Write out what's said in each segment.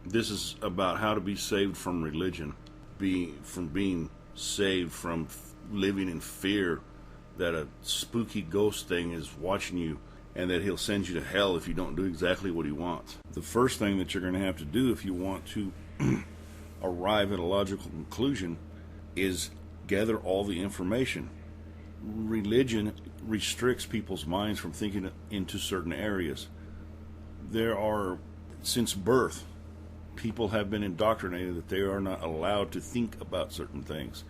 This is about how to be saved from religion, from being saved from living in fear that a spooky ghost thing is watching you and that he'll send you to hell if you don't do exactly what he wants. The first thing that you're going to have to do if you want to arrive at a logical conclusion is gather all the information. Religion restricts people's minds from thinking into certain areas. Since birth, people have been indoctrinated that they are not allowed to think about certain things.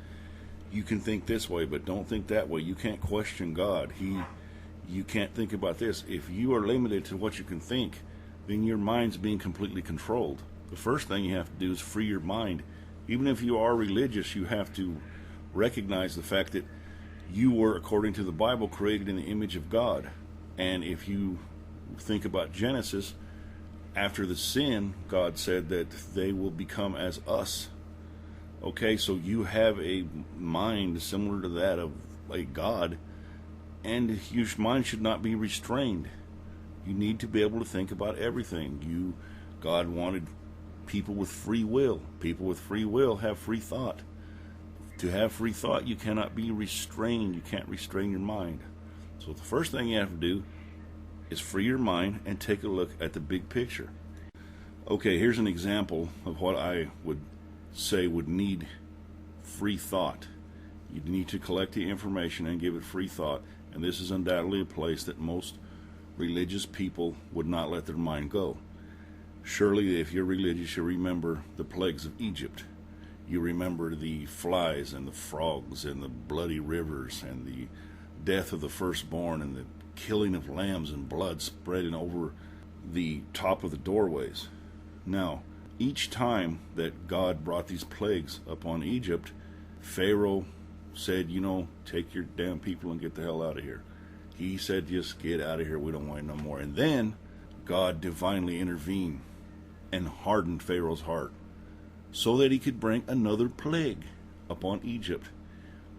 You can think this way, but don't think that way. You can't question God. You can't think about this. If you are limited to what you can think, then your mind's being completely controlled. The first thing you have to do is free your mind. Even if you are religious, you have to recognize the fact that you were, according to the Bible, created in the image of God. And if you think about Genesis, after the sin, God said that they will become as us. Okay, so you have a mind similar to that of a God, and your mind should not be restrained. You need to be able to think about everything. God wanted people with free will. People with free will have free thought. To have free thought, you cannot be restrained. You can't restrain your mind. So the first thing you have to do is free your mind and take a look at the big picture. Okay, here's an example of what I would say would need free thought. You need to collect the information and give it free thought. And this is undoubtedly a place that most religious people would not let their mind go. Surely, if you're religious, you remember the plagues of Egypt. You remember the flies and the frogs and the bloody rivers and the death of the firstborn and the killing of lambs and blood spreading over the top of the doorways. Now, each time that God brought these plagues upon Egypt, Pharaoh said, take your damn people and get the hell out of here. He said, just get out of here. We don't want you no more. And then God divinely intervened and hardened Pharaoh's heart so that he could bring another plague upon Egypt.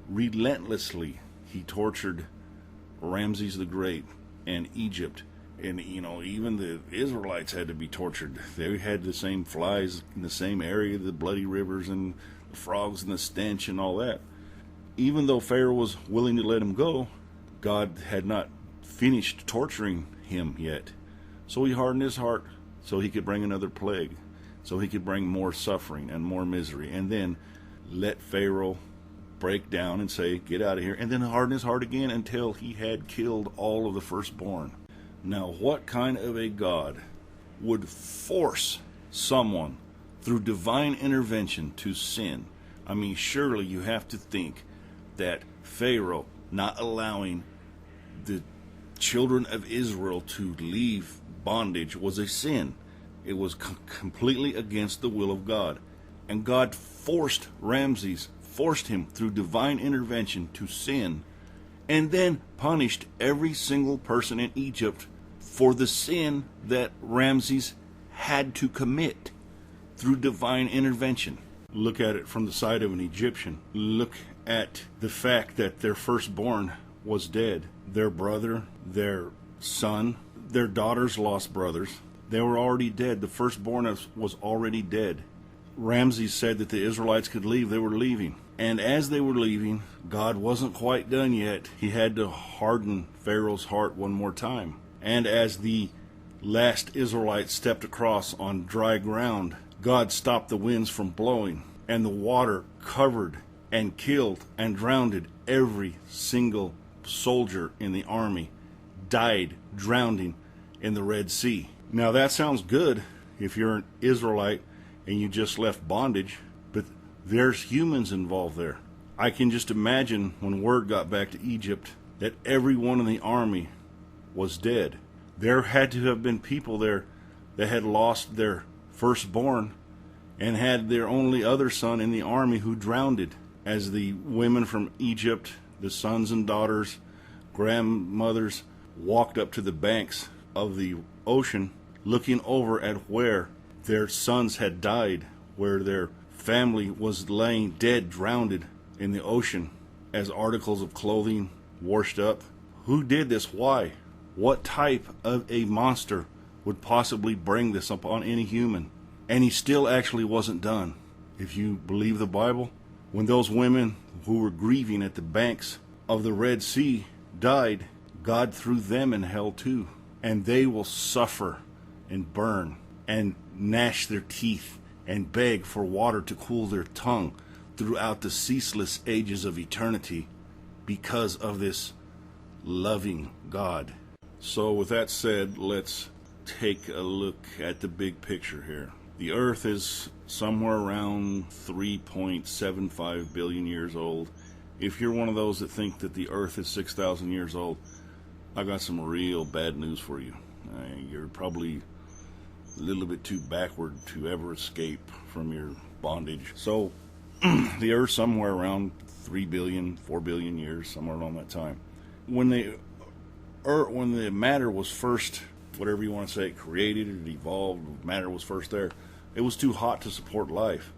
Relentlessly, he tortured Ramses the Great and Egypt. And, even the Israelites had to be tortured. They had the same flies in the same area, the bloody rivers and the frogs and the stench and all that. Even though Pharaoh was willing to let him go, God had not finished torturing him yet. So he hardened his heart so he could bring another plague, so he could bring more suffering and more misery, and then let Pharaoh break down and say, get out of here, and then harden his heart again until he had killed all of the firstborn. Now, what kind of a God would force someone through divine intervention to sin? I mean, surely you have to think that Pharaoh not allowing the children of Israel to leave bondage was a sin. It was completely against the will of God. And God forced him through divine intervention to sin, and then punished every single person in Egypt for the sin that Ramses had to commit through divine intervention. Look at it from the side of an Egyptian. Look at the fact that their firstborn was dead. Their brother, their son, their daughters lost brothers. They were already dead. The firstborn was already dead. Ramses said that the Israelites could leave. They were leaving. And as they were leaving, God wasn't quite done yet. He had to harden Pharaoh's heart one more time. And as the last Israelite stepped across on dry ground, God stopped the winds from blowing, and the water covered and killed and drowned every single soldier in the army, died drowning in the Red Sea. Now that sounds good if you're an Israelite and you just left bondage, but there's humans involved there. I can just imagine when word got back to Egypt that everyone in the army was dead. There had to have been people there that had lost their firstborn and had their only other son in the army who drowned. As the women from Egypt, the sons and daughters, grandmothers, walked up to the banks of the ocean, looking over at where their sons had died, where their family was laying dead, drowned in the ocean as articles of clothing washed up. Who did this? Why? What type of a monster would possibly bring this upon any human? And he still actually wasn't done. If you believe the Bible, when those women who were grieving at the banks of the Red Sea died, God threw them in hell too. And they will suffer and burn and gnash their teeth and beg for water to cool their tongue throughout the ceaseless ages of eternity because of this loving God. So with that said, let's take a look at the big picture here. The earth is somewhere around 3.75 billion years old. If you're one of those that think that the earth is 6,000 years old, I got some real bad news for you. You're probably a little bit too backward to ever escape from your bondage. So the earth somewhere around 3 billion, 4 billion years, somewhere around that time. When the matter was first, whatever you want to say, created, it evolved, matter was first there, it was too hot to support life.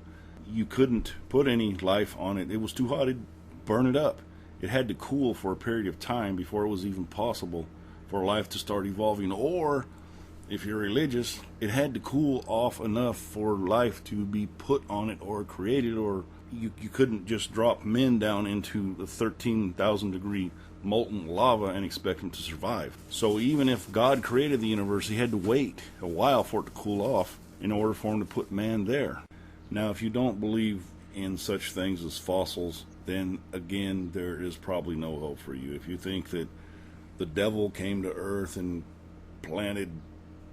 You couldn't put any life on it. It was too hot, it'd burn it up. It had to cool for a period of time before it was even possible for life to start evolving. Or, if you're religious, it had to cool off enough for life to be put on it or created, or you couldn't just drop men down into the 13,000 degree molten lava and expect them to survive. So even if God created the universe, he had to wait a while for it to cool off in order for him to put man there. Now, if you don't believe in such things as fossils, then again, there is probably no hope for you. If you think that the devil came to earth and planted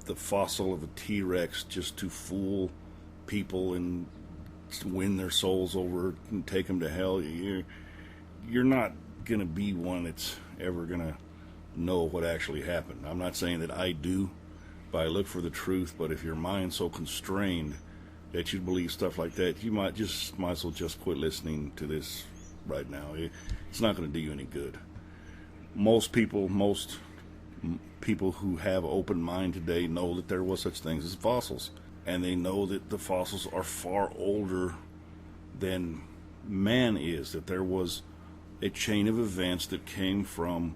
the fossil of a T-Rex just to fool people and win their souls over and take them to hell, you're not going to be one that's ever going to know what actually happened. I'm not saying that I do, but I look for the truth. But if your mind's so constrained that you believe stuff like that, you might as well just quit listening to this right now. It's not going to do you any good. Most people who have open mind today know that there was such things as fossils, and they know that the fossils are far older than man is, that there was a chain of events that came from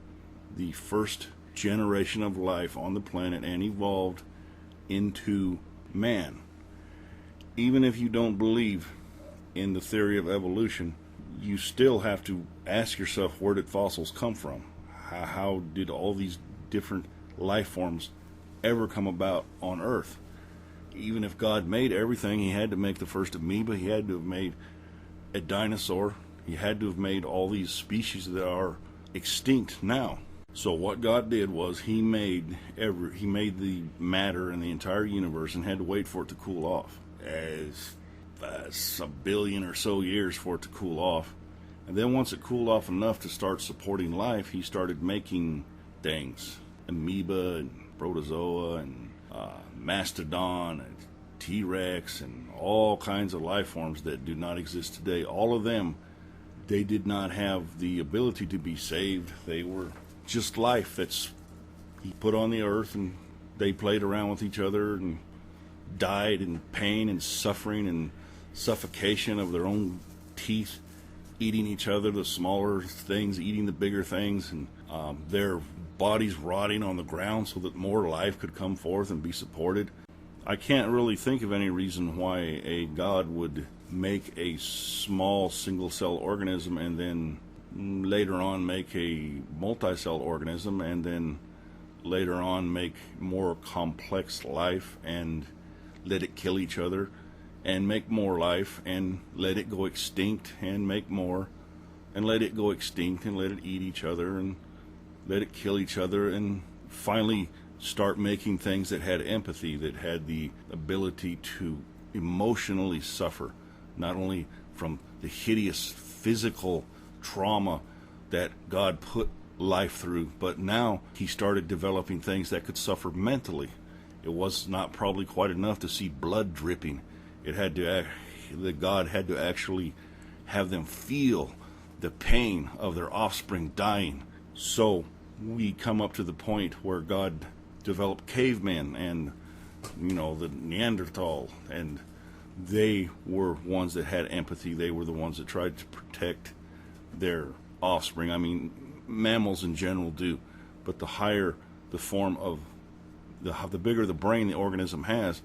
the first generation of life on the planet and evolved into man. Even if you don't believe in the theory of evolution, you still have to ask yourself, where did fossils come from? How did all these different life forms ever come about on Earth? Even if God made everything, he had to make the first amoeba, he had to have made a dinosaur, he had to have made all these species that are extinct now. So what God did was he made the matter in the entire universe and had to wait for it to cool off. As a billion or so years for it to cool off. And then once it cooled off enough to start supporting life, he started making things. Amoeba and protozoa and mastodon and T-Rex and all kinds of life forms that do not exist today. All of them, they did not have the ability to be saved. They were just life that's he put on the earth, and they played around with each other and died in pain and suffering and suffocation of their own teeth, eating each other, the smaller things eating the bigger things, and their bodies rotting on the ground so that more life could come forth and be supported. I can't really think of any reason why a God would make a small single-cell organism and then later on make a multi-cell organism and then later on make more complex life and let it kill each other and make more life and let it go extinct and make more and let it go extinct and let it eat each other and let it kill each other and finally start making things that had empathy, that had the ability to emotionally suffer, not only from the hideous physical trauma that God put life through, but now he started developing things that could suffer mentally. It was not probably quite enough to see blood dripping. It had to that God had to actually have them feel the pain of their offspring dying. So we come up to the point where God developed cavemen and the Neanderthal, and they were ones that had empathy. They were the ones that tried to protect their offspring. I mean, mammals in general do, but the higher the form of the bigger the brain the organism has,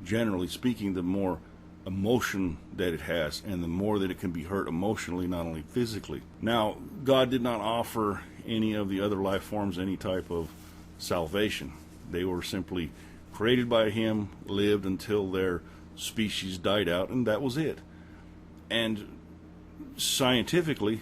generally speaking, the more emotion that it has, and the more that it can be hurt emotionally, not only physically. Now, God did not offer any of the other life forms any type of salvation. They were simply created by Him, lived until their species died out, and that was it. And scientifically,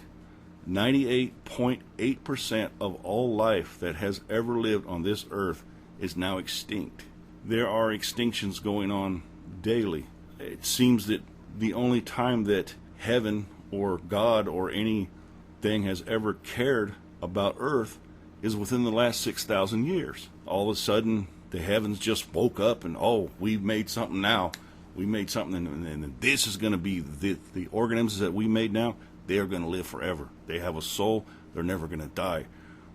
98.8% of all life that has ever lived on this earth is now extinct. There are extinctions going on daily. It seems that the only time that heaven or God or anything has ever cared about earth is within the last 6,000 years. All of a sudden, the heavens just woke up and, oh, we've made something now. We made something, and this is going to be the organisms that we made now. They are going to live forever. They have a soul. They're never going to die.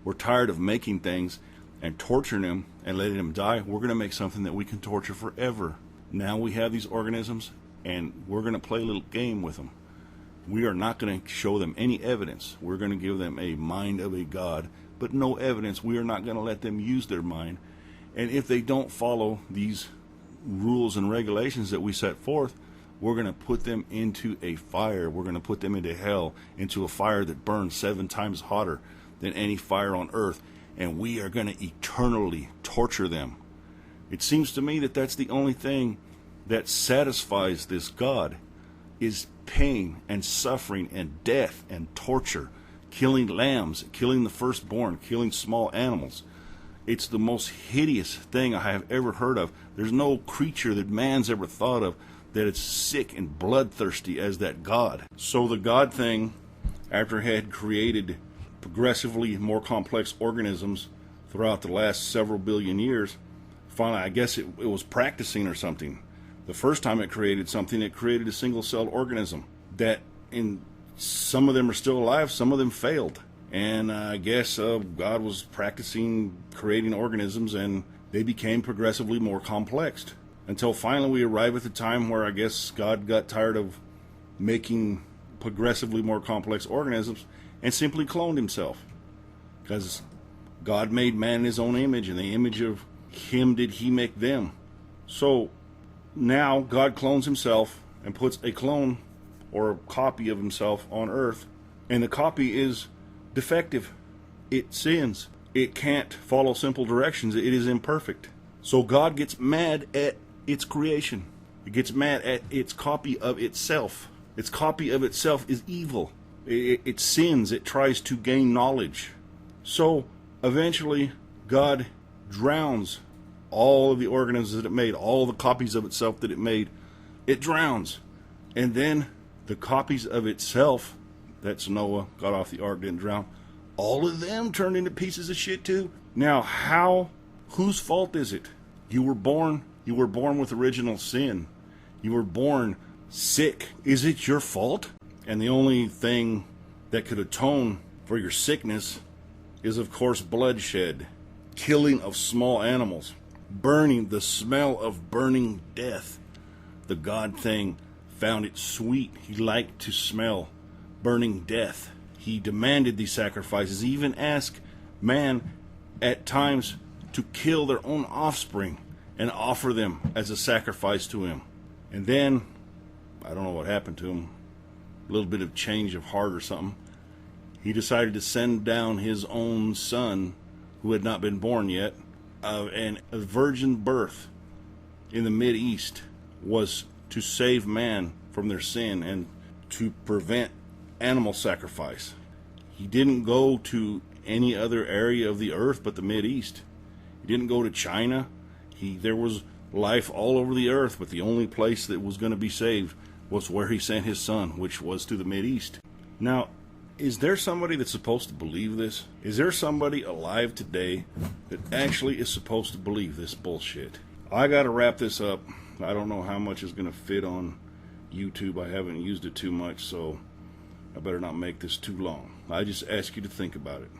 We're tired of making things and torturing them and letting them die. We're going to make something that we can torture forever. Now we have these organisms, and we're going to play a little game with them. We are not going to show them any evidence. We're going to give them a mind of a God, but no evidence. We are not going to let them use their mind. And if they don't follow these rules and regulations that we set forth, we're going to put them into a fire. We're going to put them into hell, into a fire that burns 7 times hotter than any fire on earth. And we are going to eternally torture them. It seems to me that that's the only thing that satisfies this God, is pain and suffering and death and torture, killing lambs, killing the firstborn, killing small animals. It's the most hideous thing I have ever heard of. There's no creature that man's ever thought of that is sick and bloodthirsty as that God. So the God thing, after it had created progressively more complex organisms throughout the last several billion years, finally, I guess it was practicing or something. The first time it created something, it created a single-celled organism that, in some of them are still alive, some of them failed. And I guess God was practicing creating organisms, and they became progressively more complex. Until finally we arrive at the time where I guess God got tired of making progressively more complex organisms and simply cloned Himself. Because God made man in His own image, and the image of Him did He make them. So now God clones Himself and puts a clone or a copy of Himself on earth, and the copy is defective. It sins. It can't follow simple directions. It is imperfect. So God gets mad at its creation. It gets mad at its copy of itself. Its copy of itself is evil. It sins. It tries to gain knowledge. So eventually God drowns all of the organisms that it made, all the copies of itself that it made. It drowns. And then the copies of itself, that's Noah, got off the ark, didn't drown, all of them turned into pieces of shit too. Now, whose fault is it? You were born with original sin. You were born sick. Is it your fault? And the only thing that could atone for your sickness is, of course, bloodshed, killing of small animals, burning, the smell of burning death. The God thing found it sweet. He liked to smell burning death. He demanded these sacrifices. He even asked man at times to kill their own offspring and offer them as a sacrifice to Him. And then, I don't know what happened to him, a little bit of change of heart or something, he decided to send down his own son, who had not been born yet, and a virgin birth in the Mideast was to save man from their sin and to prevent animal sacrifice. He didn't go to any other area of the earth but the Mideast. He didn't go to China. There was life all over the earth, but the only place that was going to be saved was where He sent His son, which was to the Mideast. Now, is there somebody that's supposed to believe this? Is there somebody alive today that actually is supposed to believe this bullshit? I got to wrap this up. I don't know how much is going to fit on YouTube. I haven't used it too much, so I better not make this too long. I just ask you to think about it.